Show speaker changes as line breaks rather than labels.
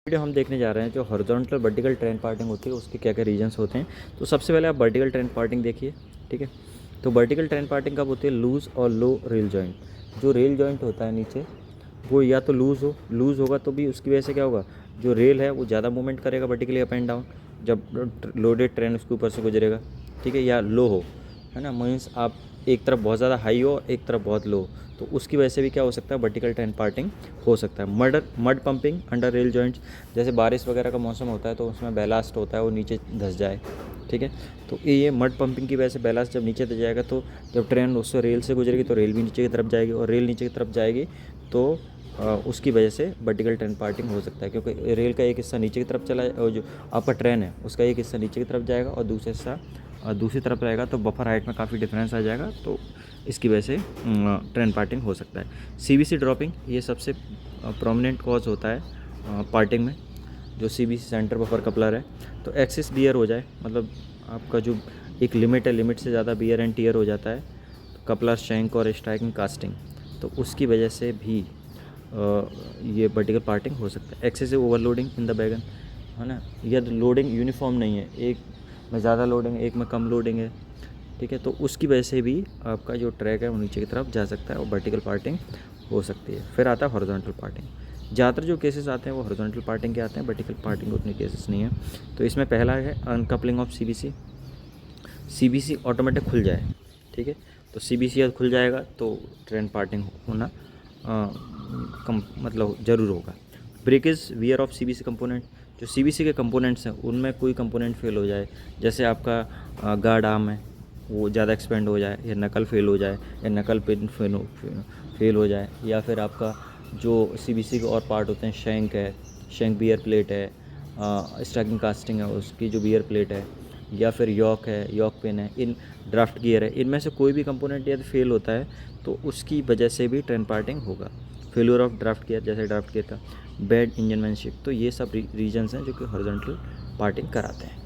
Video हम देखने जा रहे हैं जो हॉरिजॉन्टल वर्टिकल ट्रेन पार्टिंग होती है उसके क्या क्या रीजंस होते हैं। तो सबसे पहले आप वर्टिकल ट्रेन पार्टिंग देखिए, ठीक है। तो वर्टिकल ट्रेन पार्टिंग कब होती है? लूज़ और लो रेल जॉइंट। जो रेल जॉइंट होता है नीचे वो या तो लूज़ होगा तो भी उसकी वजह से क्या होगा, जो रेल है वो ज़्यादा मूवमेंट करेगा वर्टिकली अप एंड डाउन जब लोडेड ट्रेन उसके ऊपर से गुजरेगा, ठीक है। या लो हो, है ना, मीन्स आप एक तरफ बहुत ज़्यादा हाई हो एक तरफ बहुत लो, तो उसकी वजह से भी क्या हो सकता है, वर्टिकल ट्रेन पार्टिंग हो सकता है। Mud pumping under rail joints, जैसे बारिश वगैरह का मौसम होता है तो उसमें बैलास्ट होता है वो नीचे धंस जाए, ठीक है। तो ये मड पंपिंग की वजह से बैलास्ट जब नीचे धंस जाएगा तो जब ट्रेन उससे रेल से गुजरेगी तो रेल भी नीचे की तरफ जाएगी, और रेल नीचे की तरफ जाएगी तो उसकी वजह से वर्टिकल ट्रेन पार्टिंग हो सकता है, क्योंकि रेल का एक हिस्सा नीचे की तरफ चला और जो आपका ट्रेन है उसका एक हिस्सा नीचे की तरफ जाएगा और दूसरा हिस्सा दूसरी तरफ रहेगा, तो बफर हाइट में काफ़ी डिफरेंस आ जाएगा, तो इसकी वजह से ट्रेन पार्टिंग हो सकता है। सीबीसी ड्रॉपिंग ये सबसे प्रोमिनेंट कॉज होता है पार्टिंग में। जो सीबीसी सेंटर बफर कपलर है तो एक्सेस बियर हो जाए, मतलब आपका जो एक लिमिट है, लिमिट से ज़्यादा बियर एंड टियर हो जाता है, तो कपलर शैंक और स्ट्राइकिंग कास्टिंग, तो उसकी वजह से भी ये वर्टिकल पार्टिंग हो सकता है। Excessive overloading in the wagon, है ना, यदि लोडिंग यूनिफॉर्म नहीं है, एक में ज़्यादा लोडिंग है एक में कम लोडिंग है, ठीक है, तो उसकी वजह से भी आपका जो ट्रैक है वो नीचे की तरफ जा सकता है और वर्टिकल पार्टिंग हो सकती है। फिर आता है हॉरिजॉन्टल पार्टिंग। ज़्यादातर जो केसेस आते हैं वो हॉरिजॉन्टल पार्टिंग के आते हैं, वर्टिकल पार्टिंग उतने केसेस नहीं है। तो इसमें पहला है अनकपलिंग ऑफ सीबीसी ऑटोमेटिक खुल जाए, ठीक है। तो सीबीसी खुल जाएगा तो ट्रेन पार्टिंग होना मतलब ज़रूर होगा। Breakage wear off CBC component, जो सीबीसी के कंपोनेंट्स हैं उनमें कोई कंपोनेंट फेल हो जाए, जैसे आपका गार्ड आर्म है वो ज़्यादा एक्सपेंड हो जाए, या नकल फेल हो जाए, या नकल पिन फेल हो जाए, या फिर आपका जो सीबीसी के और पार्ट होते हैं, शैंक है, शैंक बियर प्लेट है, स्ट्राइकिंग कास्टिंग है उसकी जो बियर प्लेट है, या फिर यॉक है, यॉक पिन है, इन ड्राफ्ट गियर है, इनमें से कोई भी कंपोनेंट यदि फेल होता है तो उसकी वजह से भी ट्रेन पार्टिंग होगा। फेल्यूर ऑफ ड्राफ्ट गियर, जैसे ड्राफ्ट गियर का बैड इंजनमैनशिप, तो ये सब रीजंस हैं जो कि हॉरिजॉन्टल पार्टिंग कराते हैं।